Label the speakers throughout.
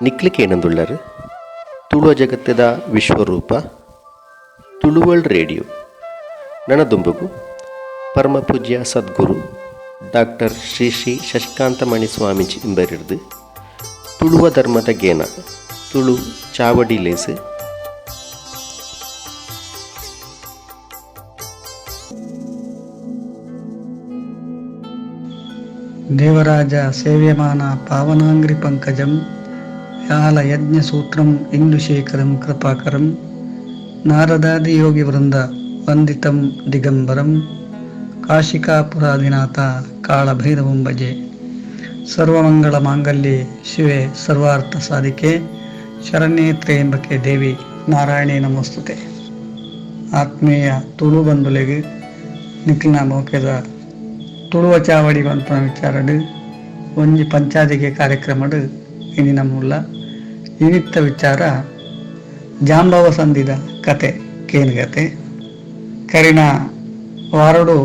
Speaker 1: ನಿಕ್ಲಿಕೇನಂದುಳ್ಳರು ತುಳುವ ಜಗತ್ತದ ವಿಶ್ವರೂಪ Tulu world radio ನನ್ನ ದುಂಬುಗು ಪರಮ ಪೂಜ್ಯ ಸದ್ಗುರು ಡಾಕ್ಟರ್ ಶ್ರೀ ಶ್ರೀ ಶಶಿಕಾಂತಮಣಿ ಸ್ವಾಮೀಜಿ ಎಂಬರಿರ್ದು ತುಳುವ ಧರ್ಮದ ಗೇನ ತುಳು ಚಾವಡಿ ಲೇಸು
Speaker 2: ದೇವರಾಜ ಸೇವ್ಯಮಾನ ಪಾವನಾಂಗ್ರಿ ಪಂಕಜಂ ಯಾಲ ಯಜ್ಞಸೂತ್ರಂ ಇಂದುಶೇಖರಂ ಕೃಪಾಕರಂ ನಾರದಾದಿ ಯೋಗಿ ವೃಂದ ವಂದಿತಂ ದಿಗಂಬರಂ ಕಾಶಿಕಾಪುರಾಧಿನಾಥ ಕಾಳಭೈರವಂ ಭಜೆ. ಸರ್ವಮಂಗಳ ಮಾಂಗಲ್ಯೆ ಶಿವೆ ಸರ್ವಾರ್ಥ ಸಾಧಿಕೆ ಶರಣ್ಯೇ ತ್ರ್ಯಂಬಕೆ ದೇವಿ ನಾರಾಯಣೇ ನಮೋಸ್ತುತೆ. ಆತ್ಮೀಯ ತುಳು ಬಂಧುಲೆಗೆ ನಿಖಿಲ್ನ ಮೋಕೆದ ತುಳುವ ಚಾವಡಿ ಪಂಪನ ವಿಚಾರಡು ಒಂಜಿ ಪಂಚಾದಿಗೆ ಕಾರ್ಯಕ್ರಮಡು ಇಂದಿನ ಮೂಲ ಇನಿತ್ತ ವಿಚಾರ ಜಾಂಬವ ಸಂಧಿದ ಕತೆ ಕೇನ್ಗತೆ ಕರಿನ ವಾರಡು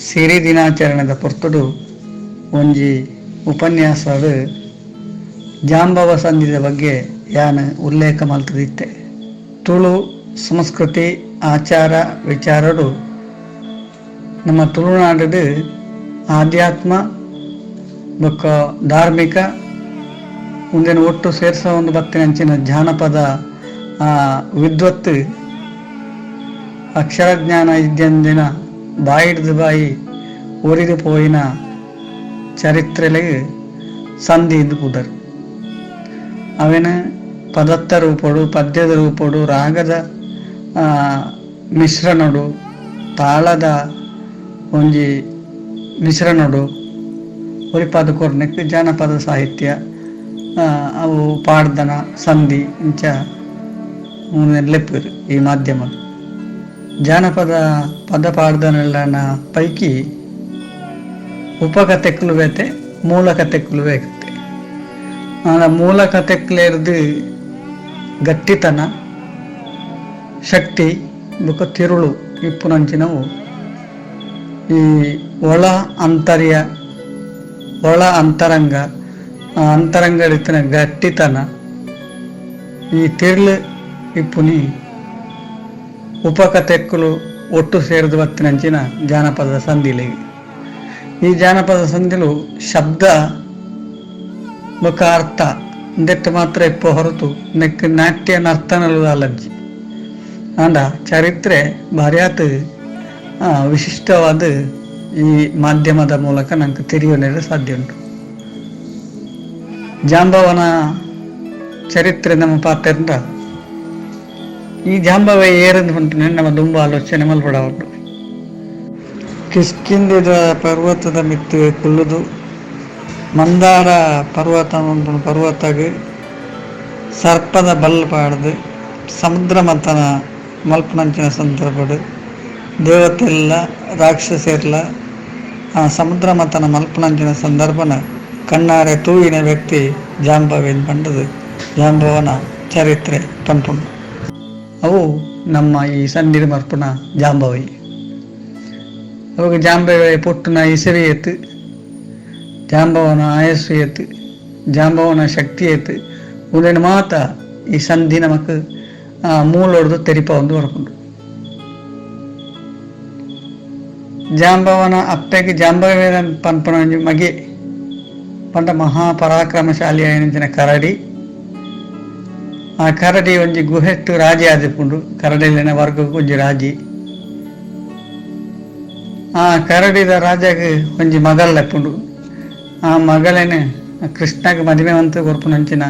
Speaker 2: ಸಿರಿ ದಿನಾಚರಣೆದ ಪೊರ್ತುಡು ಒಂಜಿ ಉಪನ್ಯಾಸಡು ಜಾಂಬವ ಸಂಧಿದ ಬಗ್ಗೆ ಯಾನು ಉಲ್ಲೇಖ ಮಲ್ತದಿತ್ತೆ. ತುಳು ಸಂಸ್ಕೃತಿ ಆಚಾರ ವಿಚಾರಡು ನಮ್ಮ ತುಳುನಾಡು ಆಧ್ಯಾತ್ಮ ಬೊಕ್ಕ ಧಾರ್ಮಿಕ ಮುಂದಿನ ಒಟ್ಟು ಸೇರಿಸೋ ಒಂದು ಬತ್ತಿನಂಚಿನ ಜಾನಪದ ವಿದ್ವತ್ತು ಅಕ್ಷರಜ್ಞಾನ ಇದ್ದಂದಿನ ಬಾಯಿಡ್ದು ಬಾಯಿ ಒರಿದು ಪೋಯಿನ ಚರಿತ್ರೆಲೆಗೆ ಸಂಧಿ ಇಂದು ಪುದರ್ ಅವನ ಪದತ್ತ ರೂಪಡು ಪದ್ಯದ ರೂಪಡು ರಾಗದ ಮಿಶ್ರಣಡು ತಾಳದ ಒಂಜಿ ಮಿಶ್ರಣಡು ಒರಿಪಾದ ಕೊರ್ನೆಕ್ ಜಾನಪದ ಸಾಹಿತ್ಯ ಅವು ಪಾಡ್ದನ ಸಂಧಿ ಇಂಚ ಲೆಪ್ಪರು ಈ ಮಾಧ್ಯಮ ಜಾನಪದ ಪದ ಪಾಡ್ದನೆಲ್ಲನ ಪೈಕಿ ಉಪಕಥೆಕ್ಕಲು ಬೇತೆ ಮೂಲ ಕಥೆಕ್ಕಲು ಬೇಕತ್ತೆ. ಮೂಲ ಕಥೆಕ್ಲೇರ್ದು ಗಟ್ಟಿತನ ಶಕ್ತಿ ಬುಕ್ಕ ತಿರುಳು ಇಪ್ಪುನಂಚಿನವು ಈ ಒಳ ಅಂತರ್ಯ ಒಳ ಅಂತರಂಗ ಅಂತರಂಗಡಿನ ಗಟ್ಟಿತನ ಈ ತಿರ್ಲು ಇಪ್ಪುನಿ ಉಪಕಥೆಕ್ಕಲು ಒಟ್ಟು ಸೇರಿದ ಬತ್ತಿನಂಚಿನ ಜಾನಪದ ಸಂಧಿಲಿಗೆ. ಈ ಜಾನಪದ ಸಂಧಿಲು ಶಬ್ದ ಬೊಕ್ಕ ಅರ್ಥ ಇಂದೆಟ್ಟು ಮಾತ್ರ ಇಪ್ಪ ಹೊರತು ನೆಕ್ ನಾಟ್ಯ ನರ್ತನಲು ಅಲರ್ಜಿ ಅಂಡ ಚರಿತ್ರೆ ಭಾರ್ಯಾತ್ ವಿಶಿಷ್ಟವಾದ ಈ ಮಾಧ್ಯಮದ ಮೂಲಕ ನಂಗೆ ತಿಳಿಯೋನೆಲ್ಲ ಸಾಧ್ಯ ಉಂಟು. ಜಾಂಬವನ ಚರಿತ್ರೆ ನಮ್ಮ ಪಾತ್ರ ಈ ಜಾಂಬವ ಏರಂದು ಹೊಂಟನೆ ನಮ್ಮ ತುಂಬ ಆಲೋಚನೆ ಮಲ್ಪಡವಟ್ಟು. ಕಿಷ್ಕಿಂಧದ ಪರ್ವತದ ಮಿತ್ತು ಕುಲ್ಲುದು ಮಂದಾರ ಪರ್ವತ ಪರ್ವತಗೆ ಸರ್ಪದ ಬಲ್ಪಾಡ್ದು ಸಮುದ್ರ ಮಂಥನ ಮಲ್ಪನಂಚಿನ ಸಂದರ್ಭಡು ದೇವತೆಲ್ಲ ರಾಕ್ಷಸೆಲ್ಲ ಆ ಸಮುದ್ರ ಮಂಥನ ಮಲ್ಪನಂಚಿನ ಸಂದರ್ಭನ ಕಣ್ಣಾರೆ ತೂವಿನ ವ್ಯಕ್ತಿ ಜಾಂಬವೇನು ಪಂಡದು ಜಾಂಬವನ ಚರಿತ್ರೆ ಪಂಪುಂಡು. ಅವು ನಮ್ಮ ಈ ಸಂಧಿರ ಮರ್ಪುನ ಜಾಂಬವೈ ಅವಾಗ ಜಾಂಬವ ಪುಟ್ಟನ ಇಸವಿ ಎತ್ತು ಜಾಂಬವನ ಆಯಸ್ಸು ಎತ್ತು ಜಾಂಬವನ ಶಕ್ತಿ ಎತ್ತು ಉದನ ಮಾತ ಈ ಸಂಧಿ ನಮಕ್ ಮೂಲೊಡ್ದು ತೆರಿಪ ಒಂದು ಹೊರಕೊಂಡು ಜಾಂಬವನ ಅಪ್ಪೆಗೆ ಜಾಂಬವೇನ ಪಂಪನ ಮಗೆ ಪಂಡ ಮಹಾಪರಾಕ್ರಮಶಾಲಿ ಆಯನಂಚಿನ ಕರಡಿ. ಆ ಕರಡಿ ಒಂಜಿ ಗುಹೆಟ್ಟು ರಾಜಿ ಆದಿಪುಂಡು ಕರಡಿಲಿನ ವರ್ಗಕ್ಕೆ ಒಂಜಿ ರಾಜಿ. ಆ ಕರಡಿದ ರಾಜಗೆ ಒಂಜಿ ಮಗಲ್ಲೆಪ್ಪುಂಡು. ಆ ಮಗಳೇನೆ ಕೃಷ್ಣಗೆ ಮದುವೆ ಅಂತ ಕೊರ್ಪುನಂಚಿನ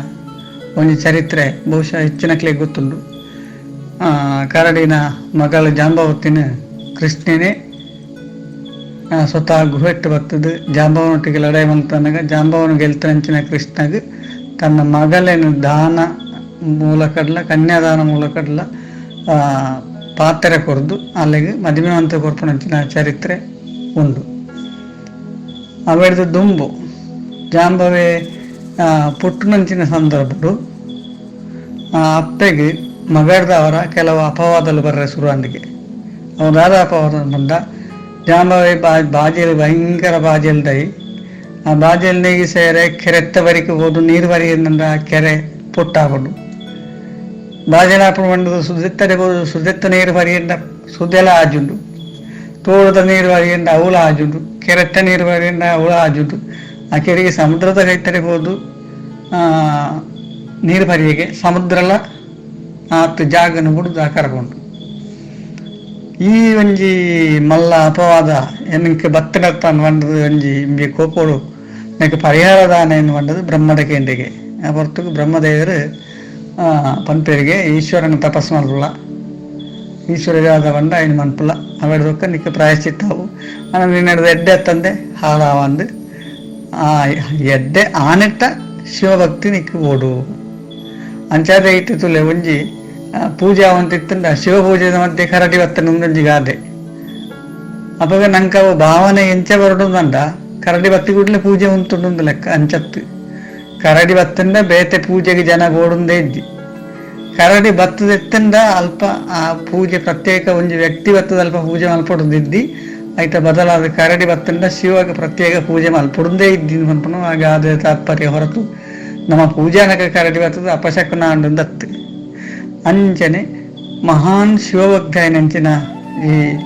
Speaker 2: ಒಂಜಿ ಚರಿತ್ರೆ ಬಹುಶಃ ಹೆಚ್ಚಿನಕ್ಲೆ ಗೊತ್ತುಂಡು. ಕರಡಿನ ಮಗಳು ಜಾಂಬವತಿನ ಕೃಷ್ಣನೇ ಸ್ವತಃ ಗುಹೆಟ್ಟು ಬರ್ತದೆ ಜಾಂಬವನೊಟ್ಟಿಗೆ ಲಡಾಯಿ ಮಂತನಾಗ ಜಾಂಬವನ ಗೆಲ್ತಂಚಿನ ಕೃಷ್ಣಗೆ ತನ್ನ ಮಗಳೇನು ದಾನ ಮೂಲಕಡ್ಲ ಕನ್ಯಾದಾನ ಮೂಲಕಡ್ಲ ಪಾತ್ರೆ ಕೊರ್ದು ಅಲ್ಲಿಗೆ ಮದುವೆ ಅಂತ ಕೊರ್ಪುನಂಚಿನ ಚರಿತ್ರೆ ಉಂಡು. ಅವೆಡ್ದು ದುಂಬು ಜಾಂಬವೇ ಪುಟ್ಟುನಂಚಿನ ಸಂದರ್ಭಡು ಅಪ್ಪೆಗೆ ಮಗಡ್ದವರ ಕೆಲವು ಅಪವಾದలు ಬರ್ರೆ ಶುರುವಂದಿಗೆ ಅವರಾದ ಅಪವಾದ ಬಂದ ಜಾಂಬವೇ ಬಾಜೆಲ್ ಭಯಂಕರ ಬಾಜೆಲ್ದೈ ಆ ಬಾಜೆಲ್ ನೀಗಿ ಸೇರೆ ಕೆರೆತ್ತ ಬರಿಕೆ ಹೋದು ನೀರು ಬರಿಯಿಂದ ಕೆರೆ ಪೊಟ್ಟಾಪಡು ಬಾಜಲಾಪುರ ಮಂಡದ ಸುದೆತ್ತಡೆ ಸುದೆತ್ತ ನೀರು ಪರಿಯಿಂದ ಸುದ್ದೆಲ್ಲ ಆಜುಂಡು ತೋಳದ ನೀರು ಪರಿಯಿಂದ ಅವಳ ಆಜುಂಡು ಕೆರೆಟ್ಟ ನೀರು ಪರಿಯಿಂದ ಅವಳ ಆಜುಂಡು ಆ ಕೆರೆಗೆ ಸಮುದ್ರದ ಕೈತಡೆ ಹೋದು ನೀರು ಪರಿಯಗೆ ಸಮುದ್ರಲ ಆತು ಜಾಗನ ಬಿಡುದು ಕರ್ಕೊಂಡು ಈ ಒಂಜಿ ಮಲ್ಲ ಅಪವಾದ ಎನಕ್ಕೆ ಬತ್ತಡತ್ತಾನು ಬಂಡದು ಒಂಜಿ ಇಂಬಿ ಕೋಪೋಡು ನನಗೆ ಪರಿಹಾರದಾನ ಏನು ಬಂಡದು ಬ್ರಹ್ಮದ ಕೇಂದ್ರಿಗೆ ಆ ಹೊರತು ಬ್ರಹ್ಮದೇವರು ಪಂಪೇರಿಗೆ ಈಶ್ವರನ ತಪಸ್ಸು ಮಲ್ಪುಲ್ಲ ಈಶ್ವರವಾದ ಬಂಡ ಏನು ಮನ್ಪುಲ್ಲ ಅವೆಡ್ದೊಕ್ಕ ನಿಕ್ಕೆ ಪ್ರಾಯಶ್ಚಿತ್ತವು ನಿನ್ನಡ್ದು ಎಡ್ಡೆ ತಂದೆ ಹಾಳಾವಂದು ಆ ಎಡ್ಡೆ ಆನೆಟ್ಟ ಶಿವಭಕ್ತಿ ನಿಕ್ಕೆ ಓಡು ಅಂಚಾದ ಇಟ್ಟು ತುಲೆ ಒಂಜಿ ಪೂಜೆ ಅವಂತಿತ್ತಂಡ ಶಿವ ಪೂಜೆದ ಮಧ್ಯೆ ಕರಡಿ ಬತ್ತನ ಒಂದೊಂಜಿ ಗಾದೆ ಅವಾಗ ನಂಗೆ ಅವು ಭಾವನೆ ಎಂಚ ಬರಡುದಂಡ ಕರಡಿ ಬತ್ತಿ ಕೂಡಲೇ ಪೂಜೆ ಉಂಟುಂಡು ಲೆಕ್ಕ ಅಂಚತ್ತು ಕರಡಿ ಬತ್ತಂಡ ಬೇತೆ ಪೂಜೆಗೆ ಜನ ಓಡುಂದೇ ಇದ್ದಿ ಕರಡಿ ಬತ್ತದೆತ್ತಂಡ ಅಲ್ಪ ಆ ಪೂಜೆ ಪ್ರತ್ಯೇಕ ಒಂದು ವ್ಯಕ್ತಿ ಬತ್ತದ ಅಲ್ಪ ಪೂಜೆ ಮಲ್ಪಡುದಿದ್ದಿ ಆಯ್ತ ಬದಲಾದ ಕರಡಿ ಬತ್ತಂಡ ಶಿವಗೆ ಪ್ರತ್ಯೇಕ ಪೂಜೆ ಮಲ್ಪಡುಂದೇ ಇದ್ದೀನಿ ಅನ್ಪನು ಆಗ ಅದೇ ತಾತ್ಪರ್ಯ ಹೊರತು ನಮ್ಮ ಪೂಜಾನಕ ಕರಡಿ ಬತ್ತದ ಅಪಶಕುನ ಅಂಡೊಂದತ್ತು ಅಂಚನೆ ಮಹಾನ್ ಶಿವಭಕ್ತಾಯನಂಚಿನ ಈ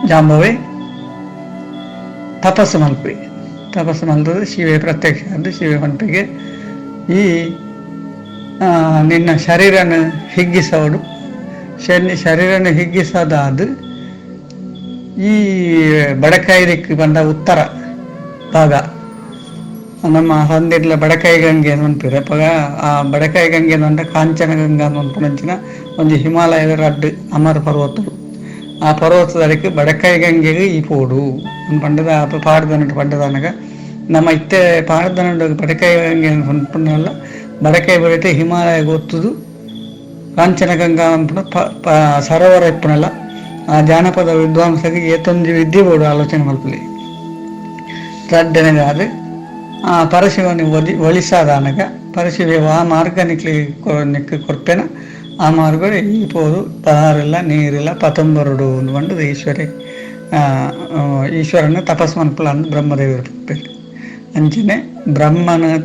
Speaker 2: ಜಾಂಬವೇ ತಪಸ್ಸು ಮಲ್ಪದು ಶಿವೆ ಪ್ರತ್ಯಕ್ಷ ಆದ್ದು ಶಿವೆ ಪಂಪಿಗೆ ಈ ನಿನ್ನ ಶರೀರನ ಹಿಗ್ಗಿಸೋಡು ಶರೀರನ ಹಿಗ್ಗಿಸೋದಾದ ಈ ಬಡಕಾಯಿದಕ್ಕೆ ಬಂದ ಉತ್ತರ ಭಾಗ ನಮ್ಮ ಹೊಂದಿರ್ಲ ಬಡಕಾಯಿ ಗಂಗೆ ಅನ್ಪಿರ ಪಗ ಆ ಬಡಕಾಯಿ ಗಂಗೆ ಅಂತ ಕಾಂಚನ ಗಂಗಾ ಅನ್ಪುನಂಚಿನ ಒಂದು ಹಿಮಾಲಯದ ರಡ್ಡು ಅಮರ ಪರ್ವತಗಳು ಆ ಪರ್ವತದಕ್ಕೆ ಬಡಕಾಯಿ ಗಂಗೆಗೆ ಈ ಪೋಡು ಪಂಡದ ಪಾಡ್ದನಡು ಪಡ್ಡದನಗ ನಮ್ಮ ಇತ್ತೆ ಪಾಡ್ದನಡು ಬಡಕಾಯಿ ಗಂಗೆ ಅನ್ಪುನಲ್ಲ ಬಡಕಾಯಿ ಬರೀತೆ ಹಿಮಾಲಯ ಗೊತ್ತದು ಕಾಂಚನ ಗಂಗಾ ಅನ್ಪುನ ಸರೋವರ ಇಪ್ಪನಲ್ಲ ಆ ಜಾನಪದ ವಿದ್ವಾಂಸಗೆ ಏತೊಂದು ವಿದ್ಯೆ ಬೋಡು ಆಲೋಚನೆ ಮಲ್ಪಲಿ ರಡ್ಡನೆಗಾದ ಆ ಪರಶಿವನಿ ಒಲಿಸಾದಾನಗ ಪರಶಿವ ಆ ಮಾರ್ಗ ನಿಕ್ಕೆ ಕೊಡ್ಪೇನ ಆ ಮಾರ್ಗ ಈ ಪೋದು ಪದಾರಿಲ್ಲ ನೀರಿಲ್ಲ ಪತೊಂಬರಡು ಬಂದು ಈಶ್ವರನ ತಪಸ್ಸು ಮನ್ಪುಲ ಅಂದು ಬ್ರಹ್ಮದೇವರು ಪೇರು ಅಂಚನೆ ಬ್ರಹ್ಮನ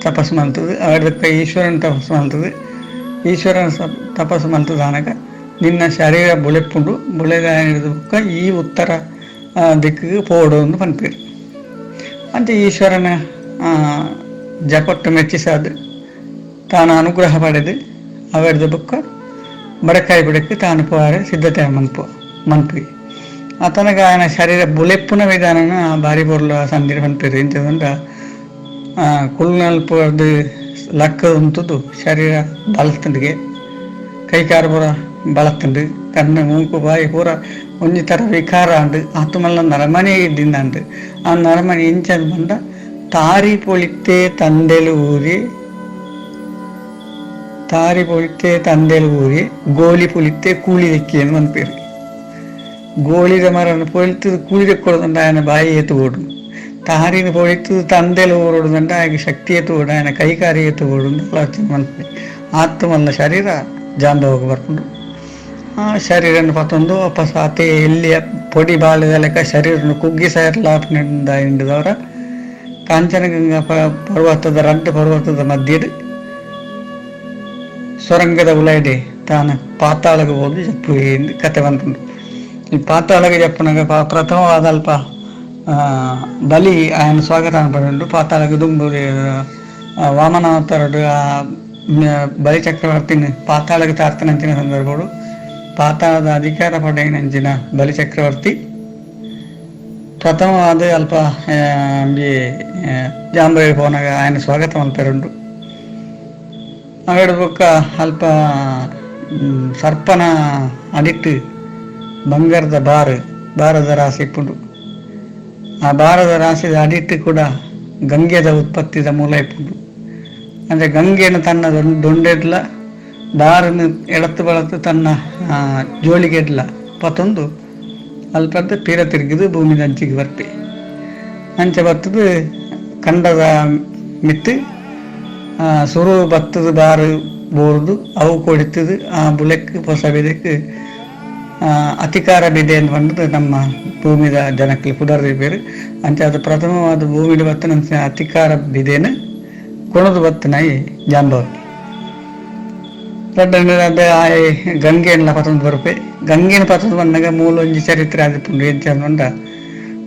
Speaker 2: ತಪಸ್ಸು ಮಲ್ತದು ಅವರದಕ್ಕೆ ಈಶ್ವರನ ತಪಸ್ಸು ಮಲ್ತದು ಈಶ್ವರನ ತಪಸ್ಸು ಮಲ್ತದಾನಗ ನಿನ್ನ ಶರೀರ ಬುಳೆಪ್ಪುಂಡು ಬುಳೆದ ಹಿಡಿದಕ್ಕ ಈ ಉತ್ತರ ದಿಕ್ಕಿಗೆ ಪೋಡು ಎಂದು ಪನ್ಪೇರು ಅಂತ ಈಶ್ವರನ ಜಪಟ್ಟು ಮೆಚ್ಚಿಸಾದು ತಾನು ಅನುಗ್ರಹ ಪಡೆದು ಅವರದು ಬುಕ್ಕ ಬಡಕಾಯಿ ಬಿಡಕ್ಕೆ ತಾನು ಪೋರೆ ಸಿದ್ಧತೆ ಮನ್ಪಿ ಆತನಗ ఆయన ಶರೀರ ಬುಲೆಪ್ಪುನ ವಿಧಾನನ ಬಾರಿ ಬೊರ್ಲ ಸಂದಿರ ಪನ್ಪೇರು ಇಂಥದಂಡ ಕುಲ್ನಲ್ಪದು ಲಕ್ಕ ಉಂಟುದು ಶರೀರ ಬಲತಂಡಿಗೆ ಕೈಕಾರು ಪೂರ ಬಳತುಂಡು ಕಣ್ಣು ಮೂಕು ಬಾಯಿ ಪೂರ ಒಂಜಿ ಥರ ವಿಕಾರ ಉಂಡು ಆತು ಮಲ್ಲ ನರಮನೆ ಇದ್ದಿಂದಂಡು ಆ ನರಮನೆ ಇಂಚದು ಬಂದ ತಾರಿ ಪೊಳಿತೆ ತಂದೆಲು ಊರಿ ಗೋಲಿ ಪೊಳಿತೆ ಕೂಲಿ ದೆಕ್ಕಿ ಎಂದು ಅನ್ಪೇರು ಗೋಳಿದ ಮರನ್ನು ಪೊಳಿತದು ಕೂಲಿ ದೆಕ್ಕೊಡೋದಂಡ ఆయన ಬಾಯಿ ಎತ್ತು ಓಡು ತಾರಿನ ಪೊಳಿತದು ತಂದೆಲು ಊರೋಡುದಂಡ ಆಗ ಶಕ್ತಿ ಎತ್ತು ಓಡು ఆయన ಕೈಕಾರಿ ಎತ್ತು ಓಡು ಆಲೋಚನೆ ಮಲ್ಪೆ ಆತು ಮಲ್ಲ ಶರೀರ ಜಾಂಬವಾಗ ಬರ್ಕೊಂಡು ಆ ಶರೀರನ್ನು ಪತ್ತೊಂದು ವಾಪಸ್ ಆತೆ ಎಲ್ಲಿಯ ಪೊಡಿ ಬಾಳದ ಲೆಕ್ಕ ಶರೀರವನ್ನು ಕುಗ್ಗಿ ಸೇರಲಾಪನಿಂದ ಹಿಂಡಿದವರ ಕಾಂಚನಗಂಗಾ ಪರ್ವತದ ರಡ್ಡು ಪರ್ವತದ ಮಧ್ಯದ ಸೊರಂಗದ ಉಲೈಡೆ ತಾನು ಪಾತಾಳಗೆ ಹೋಗಿ ಜಪ್ಪು ಎಂದು ಕತೆ ಬಂತುಂಡು ಈ ಪಾತಾಳಗೆ ಜಪ್ಪನಾಗ ಪ್ರಥಮವಾದ ಅಲ್ಪ ಬಲಿ ఆయన ಸ್ವಾಗತ ಪಡೆದು ಪಾತಾಳಗೆ ದುಂಬುರಿ ವಾಮನಾವತಾರಡು ಆ ಬಲಿ ಚಕ್ರವರ್ತಿನ ಪಾತಾಳಗೆ ತಾರ್ತನಂಚಿನ ಸಂದರ್ಭಗಳು ಪಾತಾಳದ ಅಧಿಕಾರ ಪಡೆಯನಂಚಿನ ಬಲಿ ಚಕ್ರವರ್ತಿ ಪ್ರಥಮವಾದ ಅಲ್ಪ ಜಾಂಬರಿಗೆ ಪೋನಾಗ ఆయన ಸ್ವಾಗತ ಮಲ್ಪೆರುಂಡು ಅವರ ಬೊಕ್ಕ ಅಲ್ಪ ಸರ್ಪನ ಅಡಿಟ್ಟು ಬಂಗಾರದ ಬಾರದ ರಾಶಿ ಇಪ್ಪುಂಡು ಆ ಬಾರದ ರಾಶಿದ ಅಡಿಟ್ಟು ಕೂಡ ಗಂಗೆದ ಉತ್ಪತ್ತಿದ ಮೂಲ ಇಪ್ಪುಂಡು ಅಂದರೆ ಗಂಗೆಯನ್ನು ತನ್ನ ದೊಂಡೆಡ್ಲ ಬಾರನ್ನು ಎಳತ್ತು ಬಳತ್ತು ತನ್ನ ಜೋಳಿಗೆಡ್ಲ ಪತ್ತೊಂದು ಅಲ್ಪದ್ದು ತೀರ ತಿರುಗಿದು ಭೂಮಿ ಅಂಚಿಗೆ ಬರ್ತೆ ಅಂಚೆ ಬರ್ತದು ಕಂಡದ ಮಿತ್ತು ಸುರು ಬತ್ತದ ಬಾರು ಬೋರ್ದು ಅವು ಕೊಡಿತದು ಆ ಬುಲೆಕ್ ಹೊಸ ಬಿದಕ್ಕೆ ಅಧಿಕಾರ ಬಿದೆ ಅಂತ ಬಂದು ನಮ್ಮ ಭೂಮಿದ ಜನಕ್ಕೆ ಪುನರ್ರಿ ಬೇರು ಅಂಚೆ ಅದು ಪ್ರಥಮವಾದ ಭೂಮಿಲಿ ಬತ್ತ ನಂತರ ಅಧಿಕಾರ ಬಿದೇನು ಕೊಣದು ಬತ್ತನಾಯಿ ಜಾಂಬವ ಗಂಗೆನ ಪತ್ತೊಂದು ಬರುಪೆ ಗಂಗೆನ ಪತ್ತೊಂದು ಬಂದಾಗ ಮೂಲ ಒಂಜಿ ಚರಿತ್ರೆ ಆದಿಪ್ಪುಂಡು ಎಂಚಂದ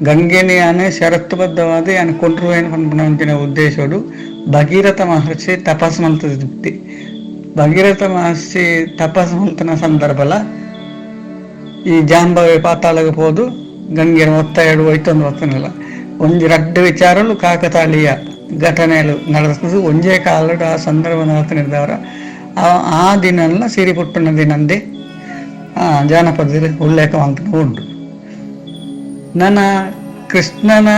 Speaker 2: ಗಂಗೆನಿ ಆನೆ ಷರತ್ತುಬದ್ಧವಾದ ಆನೆ ಕೊಂಡ್ರುವೇನು ಪಂಪಿನ ಉದ್ದೇಶಡು ಭಗೀರಥ ಮಹರ್ಷಿ ತಪಸ್ ಮಲ್ತದಿ ಭಗೀರಥ ಮಹರ್ಷಿ ತಪಸ್ ಮಲ್ತನ ಸಂದರ್ಭಲ ಈ ಜಾಂಬವೆ ಪಾತಾಳಗೆ ಹೋದು ಗಂಗೆನ ಒತ್ತಾಯಡು ಹೋಯ್ತೊಂದು ಒತ್ತನಲ್ಲ ಒಂಜಿ ರಡ್ಡು ವಿಚಾರಲು ಕಾಕತಾಳೀಯ ಘಟನೆಗಳು ನಡೆಸ್ತದೆ ಒಂಜೇ ಕಾಲಡು ಆ ಸಂದರ್ಭ ನಡೆತನಿದ್ದವರ ಆ ದಿನ ಸಿರಿ ಪುಟ್ಟನ ದಿನಂದೇ ಜಾನಪದದಲ್ಲಿ ಉಲ್ಲೇಖವಂತನೂ ಉಂಟು. ನನ್ನ ಕೃಷ್ಣನ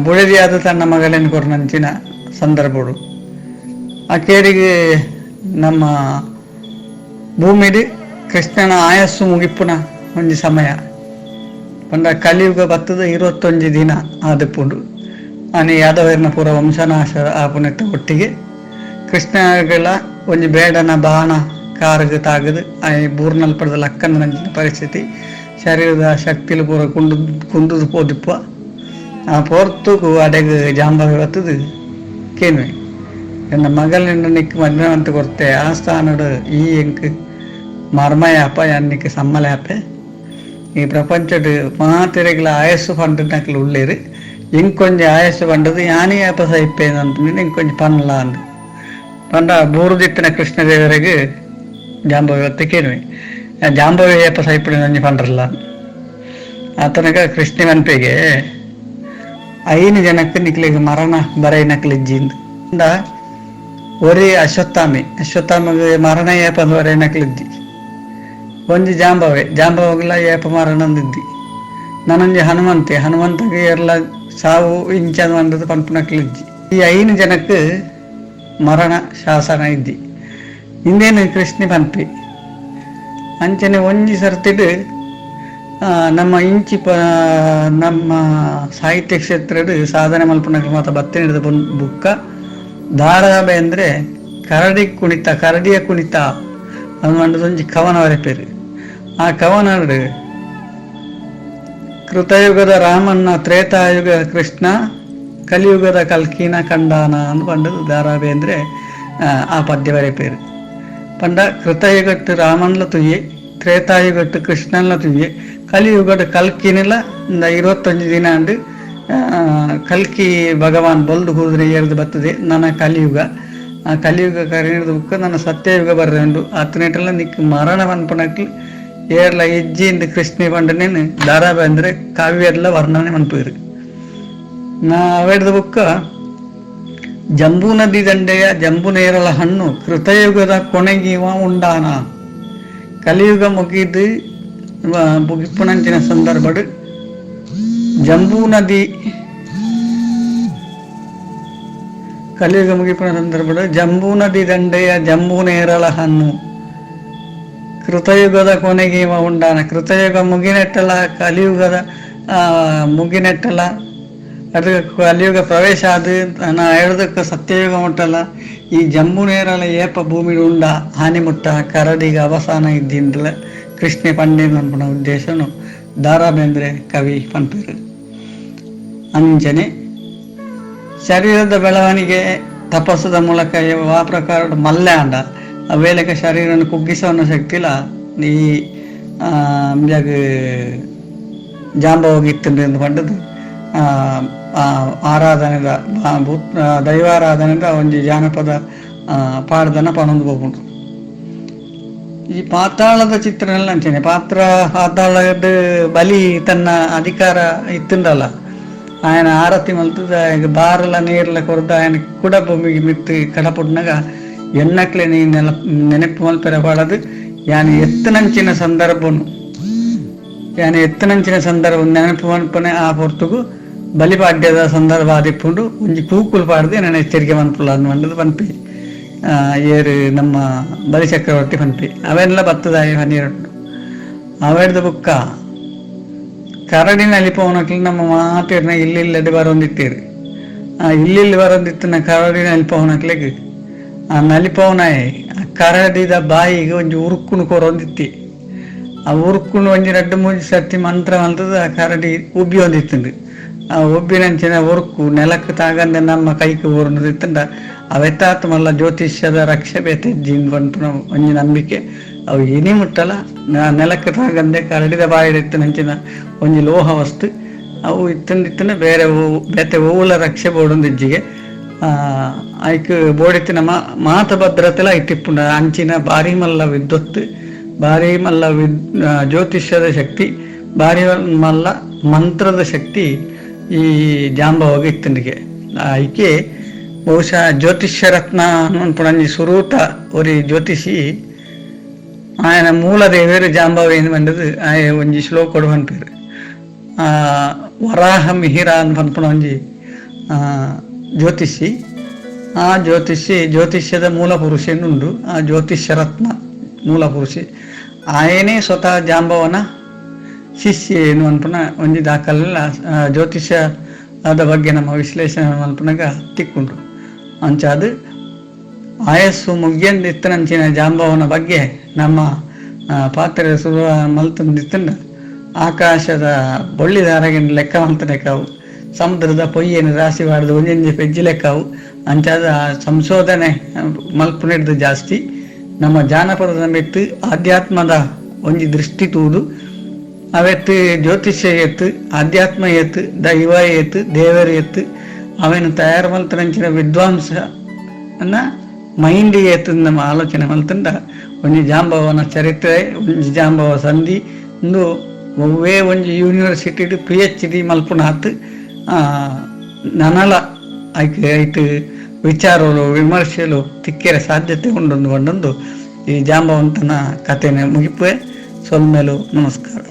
Speaker 2: ಬುಳದಿಯಾದ ತನ್ನ ಮಗಲೇನು ಕೊರನಂಚಿನ ಸಂದರ್ಭಗಳು ಆಕೆರಿಗೆ ನಮ್ಮ ಭೂಮಿಡಿ ಕೃಷ್ಣನ ಆಯಸ್ಸು ಮುಗಿಪುನ ಒಂಜಿ ಸಮಯ ಪಂಡ ಕಲಿಯುಗ ಬತ್ತದ 21 ದಿನ ಆದಪ್ಪುಂಡು ಆನೆ ಯಾದವರ್ನ ಪೂರ ವಂಶನಾಶ ಆಪುನೆತ್ತ ಒಟ್ಟಿಗೆ ಕೃಷ್ಣಗಳ ಒಂಜಿ ಬೇಡನ ಬಾಣ ಕಾರ್ಗೆ ತಾಗದು ಆ ಬೂರ್ನಲ್ಪಡದ ಲಕ್ಕನ ನಂಚಿನ ಪರಿಸ್ಥಿತಿ ಶರೀರದ ಶಕ್ತಿಲು ಪೂರ ಕುಂದುದು ಪೋದಿಪ್ಪ ಆ ಪೋರ್ತುಕು ಅಡೆಗೆ ಜಾಂಬವೆ ಬತ್ತದು ಕೇನ್ವೆ ಎನ್ನ ಮಗಲಿನ ನಿಕ್ ಮದ್ವೆ ಅಂತ ಕೊಡ್ತೆ ಆ ಸ್ಥಾನಡು ಈ ಎಂಕ್ ಮರ್ಮಯಾಪ ಎನ್ನಿಕ್ಕೆ ಸಮ್ಮಲಾಪೆ ಈ ಪ್ರಪಂಚದ ಮಾತೆರೆಗಳ ಆಯಸ್ಸು ಪಂಡನಕ್ಲು ಉಳ್ಳೇರು ಇಂಕೊಂಜಿ ಆಯಸ್ಸು ಪಂಡದು ಯಾನಿ ಯಾಪ ಸೈಪೇನು ಅಂತ ಇಂಕೊಂಜಿ ಪನ್ನಲ ಅಂದು ಪಂಡ ಬೂರುದಿತ್ತಿನ ಕೃಷ್ಣದೇವರಿಗೆ ಜಾಂಬವಿ ಹೊತ್ತ ಕೇಳುವೆ ಜಾಂಬವಿ ಯಾಪ ಸೈಪಡಿ ನಂಜಿ ಪಂಡ್ರಲ್ಲ ಆತನಗ ಕೃಷ್ಣ ಮನ್ಪೆಗೆ 5 ಜನಕ್ಕೆ ನಿಕ್ಲಿಗೆ ಮರಣ ಬರೈನಕ್ಲಿಜ್ಜಿಂದು ಅಂದ ಒರಿ ಅಶ್ವತ್ಥಾಮಗೆ ಮರಣ ಯಾಪ ಬರೈನಕ್ಲಿಜ್ಜಿ ಒಂಜಿ ಜಾಂಬವಗಲ ಏಪ ಮರಣದಿದ್ದಿ ನನಂಜಿ ಹನುಮಂತಗೆ ಎಲ್ಲ ಸಾವು ಇಂಚದ ಬಂದದ್ದು ಪಂಪನಕ್ಲಿಜ್ಜಿ ಈ 5 ಜನಕ್ಕೆ ಮರಣ ಶಾಸನ ಇದ್ದಿ ಇಂದೇನು ಕೃಷ್ಣ ಪಂಪಿ ಅಂಚನೆ ಒಂಜಿ ಸರ್ತಿಡು ನಮ್ಮ ನಮ್ಮ ಸಾಹಿತ್ಯ ಕ್ಷೇತ್ರದ ಸಾಧನೆ ಮಲ್ಪನಕ್ಕೆ ಮಾತ್ರ ಬತ್ತೆ ಹಿಡಿದ ಬುಕ್ಕ ಧಾರಾಬೆ ಅಂದರೆ ಕರಡಿಯ ಕುಣಿತ ಅದು ಮಂಡದೊಂಜಿ ಕವನ ಬರೆಪೇರು ಆ ಕವನ ಕೃತಯುಗದ ರಾಮನ್ನ ತ್ರೇತಾಯುಗ ಕೃಷ್ಣ ಕಲಿಯುಗದ ಕಲ್ಕಿನ ಕಂಡಾನ ಅಂದು ಪಂಡದು ಧಾರಾಬೆ ಅಂದರೆ ಆ ಪದ್ಯ ಬರೆಪೇರು ಪಂಡ ಕೃತಯುಗಟ್ಟು ರಾಮನ್ಲ ತುಯ್ಯೆ ತ್ರೇತಾಯುಗಟ್ಟು ಕೃಷ್ಣನ್ಲ ತುಯ್ಯೆ ಕಲಿಯುಗದ ಕಲ್ಕಿನೆಲ್ಲ 21 ದಿನ ಅಂಡು ಕಲ್ಕಿ ಭಗವಾನ್ ಬಲ್ದು ಹೋದ್ರೆ ಏರ್ದು ಬರ್ತದೆ ನನ್ನ ಕಲಿಯುಗ ಆ ಕಲಿಯುಗ ಕರೆದ ಬುಕ್ಕ ನನ್ನ ಸತ್ಯಯುಗ ಬರ್ರೆಂಡು ಅತ್ತನೇಟೆಲ್ಲ ನಿಕ್ ಮರಣ ಪನ್ಪನಕ್ಲಿ ಏರ್ಲ ಹೆಜ್ಜಿಂದ ಕೃಷ್ಣ ಪಂಡನೇನು ಧಾರಾಬೆ ಅಂದರೆ ಕಾವ್ಯರ್ಲ ವರ್ಣನೆ ಮನ್ಪೇರು ನಾ ಅವೆಡ್ದ ಬುಕ್ಕ ಜಂಬೂ ನದಿ ದಂಡೆಯ ಜಂಬು ನೇರಳ ಹಣ್ಣು ಕೃತಯುಗದ ಕೊನೆಗಿವ ಉಂಡಾನ ಕಲಿಯುಗ ಮುಗಿದು ಮುಗಿಪುಣಂಚಿನ ಸಂದರ್ಭಡು ಜಂಬೂ ನದಿ ಕಲಿಯುಗ ಮುಗಿಪುಣ ಸಂದರ್ಭಡು ಜಂಬೂ ನದಿ ದಂಡೆಯ ಜಂಬೂ ನೇರಳ ಹಣ್ಣು ಕೃತಯುಗದ ಕೊನೆಗೆ ಉಂಡಾನ ಕೃತಯುಗ ಮುಗಿನೆಟ್ಟಲ್ಲ ಕಲಿಯುಗದ ಮುಗಿನೆಟ್ಟಲ್ಲ ಅದು ಕಲಿಯುಗ ಪ್ರವೇಶ ಆದ ನಾ ಹೇಳೋದಕ್ಕೆ ಸತ್ಯಯುಗ ಮುಟ್ಟಲ್ಲ ಈ ಜಂಬು ನೇರಳ ಏಪ ಭೂಮಿ ಉಂಡ ಹಾನಿ ಮುಟ್ಟ ಕರಡಿಗೆ ಅವಸಾನ ಇದ್ದಿಂದಲ ಕೃಷ್ಣ ಪಂಡೇನ್ ಅನ್ಪಣ ಉದ್ದೇಶನು ದಾರಾಬೇಂದ್ರೆ ಕವಿ ಪಂಪೇರು ಅಂಜನೆ ಶರೀರದ ಬೆಳವಣಿಗೆ ತಪಸ್ಸದ ಮೂಲಕ ಆ ಪ್ರಕಾರ ಮಲ್ಲೆ ಆಂಡ ಆ ವೇಳೆಗೆ ಶರೀರನ ಕುಗ್ಗಿಸೋ ಶಕ್ತಿಲ ಈ ಜಾಂಬ ಹೋಗಿತ್ತು ಎಂದು ಪಂಡದು ಆರಾಧನೆದ ದೈವಾರಾಧನೆದ ಒಂಜಿ ಜಾನಪದ ಪಾಡ್ದನ ಪಣೊಂದು ಹೋಗ್ಬಿಟ್ಟು ಈ ಪಾತಾಳದ ಚಿತ್ರನೆಲ್ಲ ಅಂಚನೆ ಪಾತಾಳದ ಬಲಿ ತನ್ನ ಅಧಿಕಾರ ಇತ್ತುಂಡಲ್ಲ ఆయన ಆರತಿ ಮಲ್ತದ ಬಾರಲ ನೀರ್ಲ ಕೊರ್ದ ఆయన ಕೂಡ ಭೂಮಿಗೆ ಮಿತ್ತು ಕಡಪುಡ್ನಾಗ ಎನ್ನಕ್ಲೆ ನೀ ನೆನಪು ಮಲ್ಪೆರ ಬಾಳದು ಯಾನು ಎತ್ತನಂಚಿನ ಸಂದರ್ಭ ನೆನಪು ಮಲ್ಪನೆ ಆ ಹೊರ್ತುಗು ಬಲಿಪಾಡ್ಯದ ಸಂದರ್ಭ ಆದಿಪ್ಪುಂಡು ಒಂಜಿ ಕೂಕುಲು ಪಾಡ್ದೆ ನಾನು ಎಚ್ಚರಿಕೆ ಮನ್ಪುಲ್ಲ ಅಂದು ಪನ್ಪಿ ಏರು ನಮ್ಮ ಬಲಿಚಕ್ರವರ್ತಿ ಪನ್ಪಿ ಅವೆಲ್ಲ ಬತ್ತದಾಯ ಹನ್ನೆರಡು ಅವೆಡ್ದ ಬುಕ್ಕ ಕರಡಿನ ಅಲಿಪವನಕ್ಲಿ ನಮ್ಮ ಮಾತಿರ್ನ ಇಲ್ಲಿಲ್ಲದೆ ಬರೊಂದಿತ್ತೀರಿ ಇಲ್ಲಿ ಬರೊಂದಿತ್ತಿನ ಕರಡಿನ ಅಲಿಪವನಕ್ಲಿಗೆ ಆ ನಲಿಪವನಾಯ್ ಆ ಕರಡಿದ ಬಾಯಿಗೆ ಒಂಜಿ ಉರುಕ್ಕುನು ಕೊರೊಂದಿತ್ತಿ ಆ ಉರುಕ್ಕುನು ಒಂಜಿ 2-3 ಸರ್ತಿ ಮಂತ್ರ ಮಲ್ತದ ಆ ಕರಡಿ ಉಬ್ಬಿ ಹೊಂದಿತ್ತುಂಡು ಆ ಒಬ್ಬಿನಂಚಿನ ಒರ್ಕು ನೆಲಕ್ಕೆ ತಾಗಂದೆ ನಮ್ಮ ಕೈಗೆ ಊರ್ನದಿತ್ತಂಡ ಅವೆತ್ತಾತ್ ಮಲ್ಲ ಜ್ಯೋತಿಷ್ಯದ ರಕ್ಷೆ ಬೇತಿಜ್ಜಿನ್ ಬಂತು ಒಂಜಿ ನಂಬಿಕೆ ಅವು ಇನಿ ಮುಟ್ಟಲ ನೆಲಕ್ಕೆ ತಾಗಂದೆ ಕರಡಿದ ಬಾಯಿಡಿತ್ತನಂಚಿನ ಒಂಜಿ ಲೋಹ ವಸ್ತು ಅವು ಇತ್ತಂದಿತ್ತನ ಬೇರೆ ಬೇತೆ ಓವುಲ ರಕ್ಷೆ ಬೋಡೊಂದಿಜ್ಜಿಗೆ ಐಕ್ ಬೋಡಿತ್ತಿನ ಮಾತ ಭದ್ರತೆಲ ಇಟ್ಟಿಪ್ಪುಂಡ ಅಂಚಿನ ಬಾರಿ ಮಲ್ಲ ವಿದ್ವತ್ ಬಾರಿ ಮಲ್ಲ ಜ್ಯೋತಿಷ್ಯದ ಶಕ್ತಿ ಬಾರಿ ಮಲ್ಲ ಮಂತ್ರದ ಶಕ್ತಿ ಈ ಜಾಂಬವಾಗ ಇತ್ತಂದಿಗೆ ಐಕೆ ಬಹುಶಃ ಜ್ಯೋತಿಷ್ಯ ರತ್ನ ಅನ್ಪುಣಂಜಿ ಸುರೂತ ಒರಿ ಜ್ಯೋತಿಷಿ ಆಯನ ಮೂಲ ದೇವೇರು ಜಾಂಬವ ಏನು ಬಂದದು ಆಯ ಒಂಜಿ ಶ್ಲೋಕ ಕೊಡು ಅನ್ಪೇರು ವರಾಹ ಮಿಹಿರ ಅನ್ಪಣ ಒಂಜಿ ಜ್ಯೋತಿಷಿ ಆ ಜ್ಯೋತಿಷ್ಯದ ಮೂಲ ಪುರುಷ ಎನ್ನುಂಡು ಆ ಜ್ಯೋತಿಷ್ಯ ರತ್ನ ಮೂಲ ಪುರುಷಿ ಆಯನೇ ಸ್ವತಃ ಜಾಂಬವನ ಶಿಷ್ಯ ಏನು ಅನ್ಪಣ ಒಂಜಿ ದಾಖಲೆಲ್ಲ ಜ್ಯೋತಿಷ್ಯದ ಬಗ್ಗೆ ನಮ್ಮ ವಿಶ್ಲೇಷಣೆ ಅನ್ಪಣಗ ತಿಕ್ಕೊಂಡು ಅಂಚಾದು ಆಯಸ್ಸು ಮುಗಿಯಂದಿತ್ತನಂಚಿನ ಜಾಂಬವನ ಬಗ್ಗೆ ನಮ್ಮ ಪಾತ್ರೆ ಸುರ ಮಲ್ತಂದಿತ್ತಂಡ ಆಕಾಶದ ಬೊಳ್ಳಿದಾರಗಿನ ಲೆಕ್ಕ ಮಲ್ತನೆಕಾವು ಸಮುದ್ರದ ಪೊಯ್ಯೇನು ರಾಶಿ ಮಾಡಿದ ಒಂಜೊಂಜಿ ಪೆಜ್ಜಿ ಲೆಕ್ಕವು ಅಂಚಾದ ಸಂಶೋಧನೆ ಮಲ್ಪುನಿಡ್ದು ಜಾಸ್ತಿ ನಮ್ಮ ಜಾನಪದದ ಮೆತ್ತು ಆಧ್ಯಾತ್ಮದ ಒಂಜಿ ದೃಷ್ಟಿ ತೂದು ಅವೆತ್ತು ಜ್ಯೋತಿಷ್ಯ ಎತ್ತು ಆಧ್ಯಾತ್ಮ ಎತ್ತು ದೈವ ಎತ್ತು ದೇವರು ಎತ್ತು ಅವೇನು ತಯಾರು ಮಲ್ತನಂಚಿನ ವಿದ್ವಾಂಸ ಅನ್ನ ಮೈಂಡ್ ಎತ್ತು ನಮ್ಮ ಆಲೋಚನೆ ಮಲ್ತಂಡ ಒಂಜಿ ಜಾಂಬವನ ಚರಿತ್ರೆ ಒಂಜಿ ಜಾಂಬವ ಸಂಧಿ ಇಂದು ಒವ್ವೇ ಒಂಜಿ ಯೂನಿವರ್ಸಿಟಿ PhD ಮಲ್ಪುನ ಹತ್ತು ನನಲ ಐಟ್ ವಿಚಾರಗಳು ವಿಮರ್ಶೆಲು ತಿಕ್ಕೆರೆ ಸಾಧ್ಯತೆ ಉಂಡೊಂದು ಈ ಜಾಂಬವಂತನ ಕಥೆನೆ ಮುಗಿಪುವೆ ಸೊಲ್ಮೆಲು ನಮಸ್ಕಾರ.